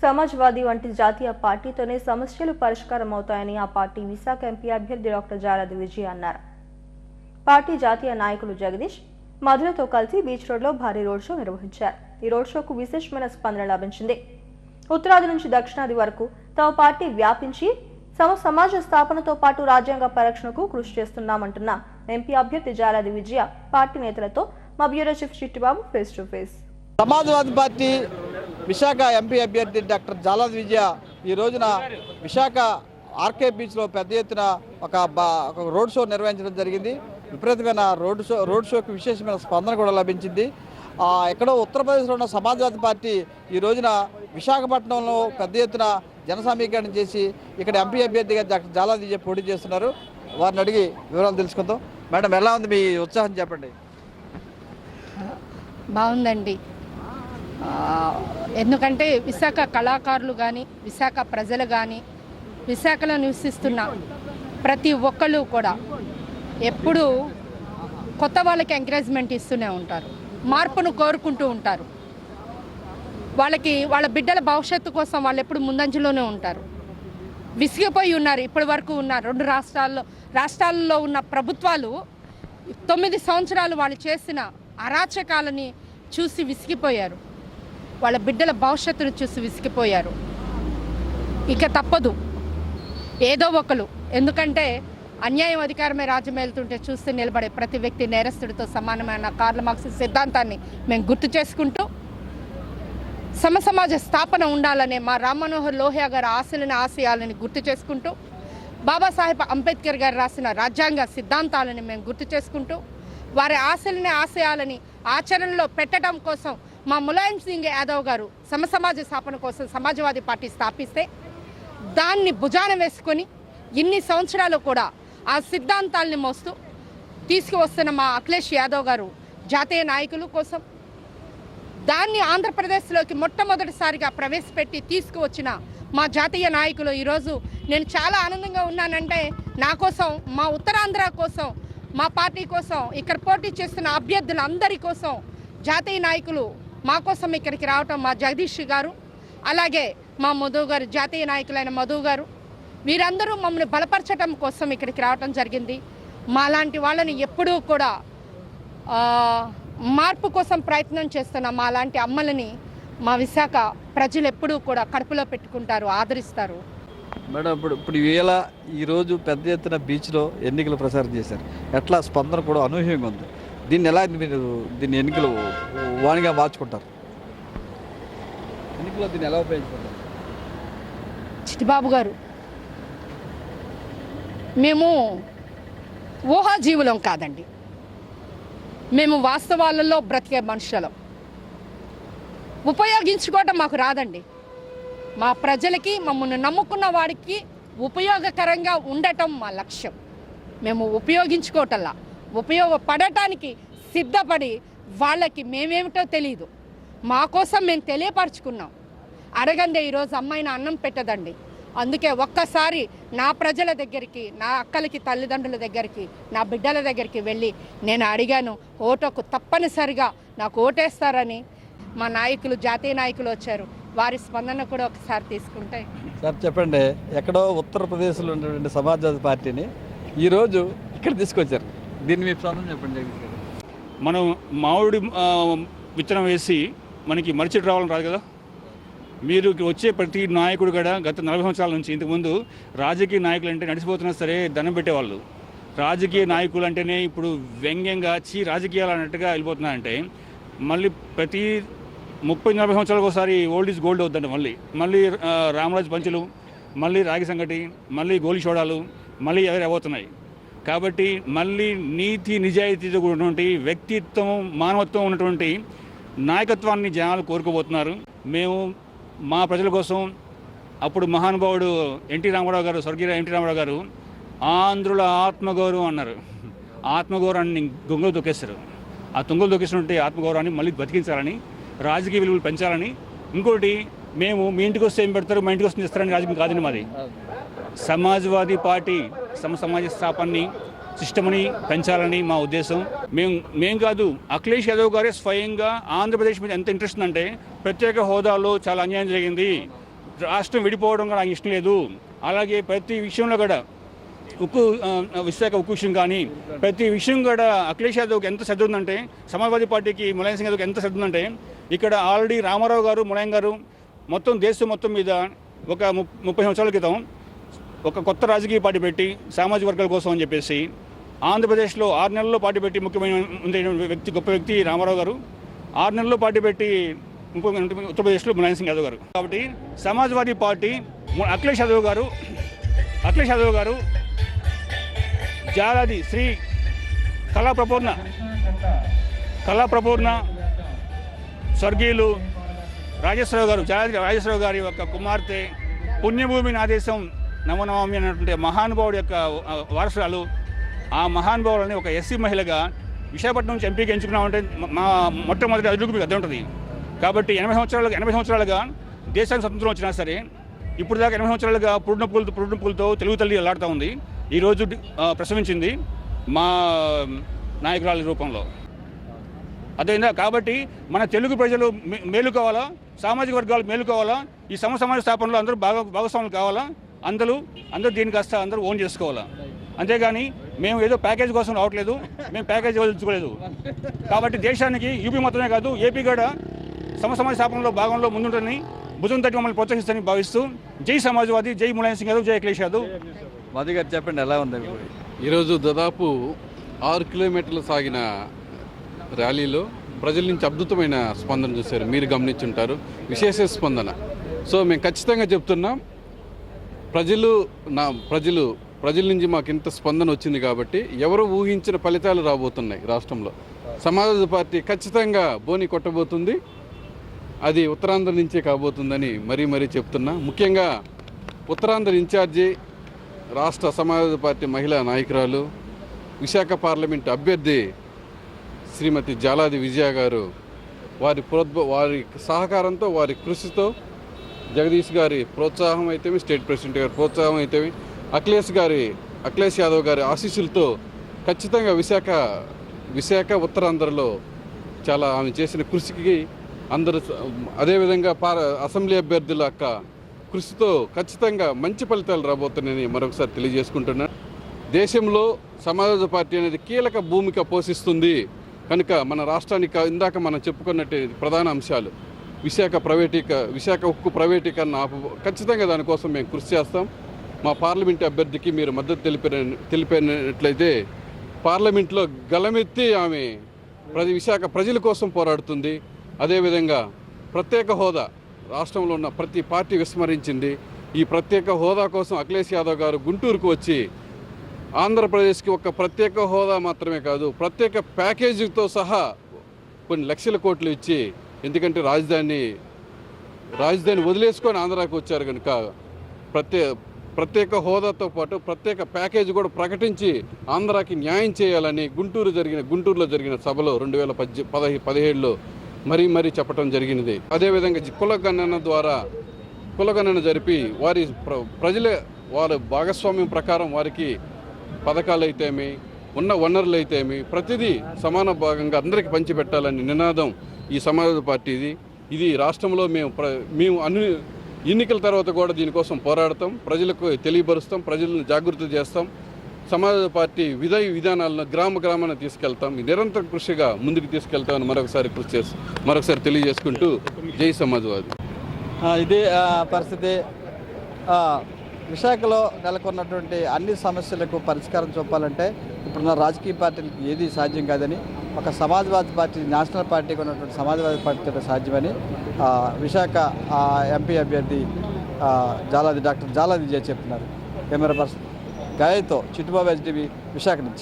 సమాజ్వాదీ వంటి జాతీయ పార్టీతోనే సమస్యలు పరిష్కారం అవుతాయని ఆ పార్టీ విశాఖ ఎంపీ అభ్యర్థి డాక్టర్ జాలాది విజయ అన్నారు. పార్టీ జాతీయ నాయకులు జగదీష్ మధులతో కలిసి బీచ్ రోడ్లో భారీ రోడ్ షో నిర్వహించారు. ఈ రోడ్ షోకు విశేషమైన స్పందన లభించింది. ఉత్తరాది నుంచి దక్షిణాది వరకు తమ పార్టీ వ్యాపించి సమాజ స్థాపనతో పాటు రాజ్యాంగ పరిరక్షణకు కృషి చేస్తున్నామంటున్న ఎంపీ అభ్యర్థి జాలాది విజయ పార్టీ నేతలతో మా bureau chief Chittibabu face to face. Samajwadi party Visakha MP అభ్యర్థి డాక్టర్ జాలాది విజయ ఈ రోజున విశాఖ ఆర్కే బీచ్లో పెద్ద ఎత్తున ఒక రోడ్ షో నిర్వహించడం జరిగింది. విపరీతమైన రోడ్ షోకి విశేషమైన స్పందన కూడా లభించింది. ఎక్కడో ఉత్తరప్రదేశ్లో ఉన్న సమాజ్వాదీ పార్టీ ఈ రోజున విశాఖపట్నంలో పెద్ద ఎత్తున జన సమీకరణ చేసి ఇక్కడ ఎంపీ అభ్యర్థిగా డాక్టర్ జాలాది విజయ పోటీ చేస్తున్నారు. వారిని అడిగి వివరాలు తెలుసుకుందాం. మేడం, ఎలా ఉంది మీ ఉత్సాహం, చెప్పండి. బాగుందండి. ఎందుకంటే విశాఖ కళాకారులు కానీ, విశాఖ ప్రజలు కానీ, విశాఖలో నివసిస్తున్న ప్రతి ఒక్కళ్ళు కూడా ఎప్పుడూ కొత్త వాళ్ళకి ఎంకరేజ్మెంట్ ఇస్తూనే ఉంటారు, మార్పును కోరుకుంటూ ఉంటారు. వాళ్ళ బిడ్డల భవిష్యత్తు కోసం వాళ్ళు ఎప్పుడు ముందంజలోనే ఉంటారు. విసిగిపోయి ఉన్నారు, ఇప్పటి వరకు ఉన్నారు. 2 రాష్ట్రాల్లో ఉన్న ప్రభుత్వాలు 9 సంవత్సరాలు వాళ్ళు చేసిన అరాచకాలని చూసి విసిగిపోయారు. వాళ్ళ బిడ్డల భవిష్యత్తును చూసి విసిగిపోయారు. ఇక తప్పదు ఏదో ఒకరు, ఎందుకంటే అన్యాయం అధికారమే రాజ్యం వెళ్తుంటే చూస్తే నిలబడే ప్రతి వ్యక్తి నేరస్తుడితో సమానమైన కార్ల్ మార్క్స్ సిద్ధాంతాన్ని మేము గుర్తు చేసుకుంటూ సమాజ స్థాపన ఉండాలనే మా రామ్ మనోహర్ లోహియా గారి ఆశయాలని గుర్తు చేసుకుంటూ, బాబాసాహెబ్ అంబేద్కర్ గారు రాసిన రాజ్యాంగ సిద్ధాంతాలని మేము గుర్తు చేసుకుంటూ, వారి ఆశయాలని ఆచరణలో పెట్టడం కోసం మా ములాయం సింగ్ యాదవ్ గారు సమాజ స్థాపన కోసం సమాజ్వాదీ పార్టీ స్థాపిస్తే దాన్ని భుజాన వేసుకొని ఇన్ని సంవత్సరాలు కూడా ఆ సిద్ధాంతాలని మోస్తూ తీసుకువస్తున్న మా అఖిలేష్ యాదవ్ గారు జాతీయ నాయకుల కోసం దాన్ని ఆంధ్రప్రదేశ్లోకి మొట్టమొదటిసారిగా ప్రవేశపెట్టి తీసుకువచ్చిన మా జాతీయ నాయకులు ఈరోజు నేను చాలా ఆనందంగా ఉన్నానంటే, నా కోసం, మా ఉత్తరాంధ్ర కోసం, మా పార్టీ కోసం, ఇక్కడ పోటీ చేస్తున్న అభ్యర్థులందరి కోసం జాతీయ నాయకులు మా కోసం ఇక్కడికి రావటం, మా జగదీష్ గారు, అలాగే మా మధు గారు, జాతీయ నాయకులైన మధు గారు, వీరందరూ మమ్మల్ని బలపరచడం కోసం ఇక్కడికి రావటం జరిగింది. మాలాంటి వాళ్ళని ఎప్పుడూ కూడా మార్పు కోసం ప్రయత్నం చేస్తున్న మాలాంటి అమ్మలని మా విశాఖ ప్రజలు ఎప్పుడూ కూడా కడుపులో పెట్టుకుంటారు, ఆదరిస్తారు. మేడం, ఇప్పుడు ఈరోజు పెద్ద ఎత్తున బీచ్లో ఎన్నికలు ప్రచారం చేశారు. ఎట్లా స్పందన కూడా అనూహ్యంగా ఉంది. దీన్ని ఎలా మీరు ఎన్నికలు వాణిగా మార్చుకుంటారు? ఎన్నికల్లో దీన్ని ఎలా ఉపయోగించుకుంటారు? చిట్టిబాబు గారు, మేము ఊహాజీవులం కాదండి, మేము వాస్తవాలలో బ్రతికే మనుషులం. ఉపయోగించుకోవటం మాకు రాదండి. మా ప్రజలకి, మమ్మల్ని నమ్ముకున్న వాడికి ఉపయోగకరంగా ఉండటం మా లక్ష్యం. మేము ఉపయోగించుకోవటంలా, ఉపయోగపడటానికి సిద్ధపడి వాళ్ళకి మేమేమిటో తెలియదు, మా కోసం మేము తెలియపరుచుకున్నాం. అడగందే ఈరోజు అమ్మాయిని అన్నం పెట్టదండి. అందుకే ఒక్కసారి నా ప్రజల దగ్గరికి, నా అక్కలకి, తల్లిదండ్రుల దగ్గరికి, నా బిడ్డల దగ్గరికి వెళ్ళి నేను అడిగాను, ఓటుకు తప్పనిసరిగా నాకు ఓటేస్తారని. మా నాయకులు, జాతీయ నాయకులు వచ్చారు, వారి స్పందన కూడా ఒకసారి తీసుకుంటే. సార్ చెప్పండి, ఎక్కడో ఉత్తరప్రదేశ్లో ఉన్నటువంటి సమాజ్వాదీ పార్టీని ఈరోజు ఇక్కడ తీసుకొచ్చారు. దీన్ని మీ స్పందన చెప్పండి. మనం మామిడి విత్తనం వేసి మనకి మరిచెట్టు రావాలని రాదు కదా. మీరు వచ్చే ప్రతి నాయకుడు కూడా గత 40 సంవత్సరాల నుంచి, ఇంతకుముందు రాజకీయ నాయకులు అంటే నడిచిపోతున్నా సరే దండం పెట్టేవాళ్ళు. రాజకీయ నాయకులు అంటేనే ఇప్పుడు వ్యంగ్యంగా రాజకీయాలు అన్నట్టుగా వెళ్ళిపోతున్నారంటే, మళ్ళీ ప్రతి 30-40 సంవత్సరాలకు ఒకసారి ఓల్డ్ ఈజ్ గోల్డ్ అవుతుందండి. మళ్ళీ రామరాజు పంచులు, మళ్ళీ రాగి సంగటి, మళ్ళీ గోలి చోడాలు మళ్ళీ ఎవరు అవుతున్నాయి. కాబట్టి మళ్ళీ నీతి నిజాయితీతో ఉన్నటువంటి వ్యక్తిత్వం, మానవత్వం ఉన్నటువంటి నాయకత్వాన్ని జనాలు కోరుకోబోతున్నారు. మేము మా ప్రజల కోసం, అప్పుడు మహానుభావుడు ఎన్టీ రామారావు గారు, స్వర్గీయ ఎన్టీ రామారావు గారు ఆంధ్రుల ఆత్మగౌరవం అన్నారు. ఆత్మగౌరవాన్ని గొంగలు తొక్కేస్తారు. ఆ తుంగలు తొక్కేసినటువంటి ఆత్మగౌరవాన్ని మళ్ళీ బతికించాలని, రాజకీయ విలువలు పెంచాలని. ఇంకోటి, మేము మీ ఇంటికి వస్తే ఏం పెడతారు, మా ఇంటికి వస్తే ఇస్తారని రాజకీయం కాదని మాది. సమాజ్వాదీ పార్టీ సమాజ స్థాపనని, సిస్టమ్ని పెంచాలని మా ఉద్దేశం. మేము కాదు, అఖిలేష్ యాదవ్ గారే స్వయంగా ఆంధ్రప్రదేశ్ మీద ఎంత ఇంట్రెస్ట్ అంటే, ప్రత్యేక హోదాలో చాలా అన్యాయం జరిగింది, రాష్ట్రం విడిపోవడం కూడా నాకు ఇష్టం లేదు. అలాగే ప్రతి విషయంలో కూడా విశాఖ ఉక్కు విషయం కానీ ప్రతి విషయం కూడా అఖిలేష్ యాదవ్కి ఎంత శ్రద్ధ ఉందంటే, సమాజ్వాదీ పార్టీకి ములాయం సింగ్ యాదవ్కి ఎంత శ్రద్ధ ఉందంటే, ఇక్కడ ఆల్రెడీ రామారావు గారు, ములాయం గారు మొత్తం దేశం మొత్తం మీద ఒక 30 సంవత్సరాల క్రితం ఒక కొత్త రాజకీయ పార్టీ పెట్టి సామాజిక వర్గాల కోసం అని చెప్పేసి ఆంధ్రప్రదేశ్లో 6 నెలల్లో పార్టీ పెట్టి ముఖ్యమైన వ్యక్తి, గొప్ప వ్యక్తి రామారావు గారు 6 నెలల్లో పార్టీ పెట్టి ఉత్తరప్రదేశ్లో ములాయం సింగ్ యాదవ్ గారు. కాబట్టి సమాజ్వాదీ పార్టీ అఖిలేష్ యాదవ్ గారు జాలాది శ్రీ కళాప్రపూర్ణ స్వర్గీయులు రాజేశ్వరరావు గారి యొక్క కుమార్తె, పుణ్యభూమి ఆదేశం నమనమామి అనేటువంటి మహానుభావుడి యొక్క వారసురాలు. ఆ మహానుభావులని ఒక ఎస్సీ మహిళగా విశాఖపట్నం నుంచి ఎంపీకి ఎంచుకున్నామంటే మా మొట్టమొదటి అదుపు మీకు అర్థం ఉంటుంది. కాబట్టి 80 సంవత్సరాలుగా దేశానికి స్వతంత్రం వచ్చినా సరే ఇప్పుడు దాకా 80 సంవత్సరాలుగా పురుడిన పూలతో తెలుగు తల్లి అల్లాడుతూ ఉంది. ఈరోజు ప్రసవించింది మా నాయకురాలి రూపంలో. అదేందా? కాబట్టి మన తెలుగు ప్రజలు మేలుకోవాలా, సామాజిక వర్గాలు మేలుకోవాలా, ఈ సమాజ స్థాపనలో అందరూ భాగస్వాములు కావాలా, అందరూ దీనికి కాస్త అందరూ ఓన్ చేసుకోవాలా. అంతేగాని మేము ఏదో ప్యాకేజ్ కోసం రావట్లేదు, మేము ప్యాకేజ్ వదిలించుకోలేదు. కాబట్టి దేశానికి యూపీ మాత్రమే కాదు ఏపీ కూడా సమాజ స్థాపనలో భాగంలో ముందుంటుందని, భుజం తట్టి మమ్మల్ని ప్రోత్సహిస్తారని భావిస్తూ జై సమాజ్వాదీ, జై ములాయం సింగ్ యాదవ్, జై అఖిలేష్ యాదవ్. మోదీ గారు చెప్పండి, ఎలా ఉంది? ఈరోజు దాదాపు 6 కిలోమీటర్లు సాగిన ర్యాలీలో ప్రజల నుంచి అద్భుతమైన స్పందన చూశారు, మీరు గమనించుంటారు. విశేష స్పందన. సో మేము ఖచ్చితంగా చెప్తున్నాం, ప్రజల నుంచి మాకు ఇంత స్పందన వచ్చింది కాబట్టి ఎవరు ఊహించిన ఫలితాలు రాబోతున్నాయి. రాష్ట్రంలో సమాజ్వాదీ పార్టీ ఖచ్చితంగా బోని కొట్టబోతుంది. అది ఉత్తరాంధ్ర నుంచే కాబోతుందని మరీ చెప్తున్నా. ముఖ్యంగా ఉత్తరాంధ్ర ఇన్ఛార్జి రాష్ట్ర సమాజ్వాదీ పార్టీ మహిళా నాయకురాలు, విశాఖ పార్లమెంట్ అభ్యర్థి శ్రీమతి జాలాది విజయ గారు వారి సహకారంతో, వారి కృషితో, జగదీష్ గారి ప్రోత్సాహం అయితేమి, స్టేట్ ప్రెసిడెంట్ గారి ప్రోత్సాహం అయితేమి, అఖిలేష్ యాదవ్ గారి ఆశీస్సులతో ఖచ్చితంగా విశాఖ ఉత్తరాంధ్రలో చాలా ఆమె చేసిన కృషికి అందరూ, అదేవిధంగా అసెంబ్లీ అభ్యర్థుల యొక్క కృషితో ఖచ్చితంగా మంచి ఫలితాలు రాబోతున్నాయని మరొకసారి తెలియజేసుకుంటున్నాను. దేశంలో సమాజ్వాదీ పార్టీ అనేది కీలక భూమిక పోషిస్తుంది కనుక మన రాష్ట్రానికి ఇందాక మనం చెప్పుకున్నట్టు ప్రధాన అంశాలు విశాఖ ఉక్కు ప్రైవేటీకరణ ఖచ్చితంగా దానికోసం మేము కృషి చేస్తాం. మా పార్లమెంటు అభ్యర్థికి మీరు మద్దతు తెలిపినట్లయితే పార్లమెంట్లో గలమెత్తి ఆమె విశాఖ ప్రజల కోసం పోరాడుతుంది. అదేవిధంగా ప్రత్యేక హోదా రాష్ట్రంలో ఉన్న ప్రతి పార్టీ విస్మరించింది. ఈ ప్రత్యేక హోదా కోసం అఖిలేష్ యాదవ్ గారు గుంటూరుకు వచ్చి ఆంధ్రప్రదేశ్కి ఒక ప్రత్యేక హోదా మాత్రమే కాదు, ప్రత్యేక ప్యాకేజీతో సహా కొన్ని లక్షల కోట్లు ఇచ్చి, ఎందుకంటే రాజధాని వదిలేసుకొని ఆంధ్రాకి వచ్చారు కనుక ప్రత్యేక హోదాతో పాటు ప్రత్యేక ప్యాకేజీ కూడా ప్రకటించి ఆంధ్రాకి న్యాయం చేయాలని గుంటూరులో జరిగిన సభలో 2017లో మరీ చెప్పడం జరిగినది. అదేవిధంగా కులగణన జరిపి వారి భాగస్వామ్యం ప్రకారం వారికి పథకాలు అయితేమి, ఉన్న వనరులు అయితేమి ప్రతిదీ సమాన భాగంగా అందరికీ పంచిపెట్టాలని నినాదం ఈ సమాజ్వాదీ పార్టీది. ఇది రాష్ట్రంలో మేము అన్ని ఎన్నికల తర్వాత కూడా దీనికోసం పోరాడతాం, ప్రజలకు తెలియపరుస్తాం, ప్రజలను జాగృతి చేస్తాం. సమాజ్వాదీ పార్టీ విధానాలను గ్రామాన్ని తీసుకెళ్తాం, నిరంతర కృషిగా ముందుకు తీసుకెళ్తామని మరొకసారి తెలియజేసుకుంటూ జై సమాజ్వాదీ. ఇదే పరిస్థితి. విశాఖలో నెలకొన్నటువంటి అన్ని సమస్యలకు పరిష్కారం చూపాలంటే ఇప్పుడున్న రాజకీయ పార్టీలకు ఏది సాధ్యం కాదని, ఒక సమాజ్వాదీ పార్టీ నేషనల్ పార్టీగా ఉన్నటువంటి సమాజ్వాదీ పార్టీతో సాధ్యమని విశాఖ ఎంపీ అభ్యర్థి డాక్టర్ జాలాది విజయ చెప్తున్నారు. కెమెరా పర్సన్ గాయతో చిట్టుబాబు HDB విశాఖ నుంచి.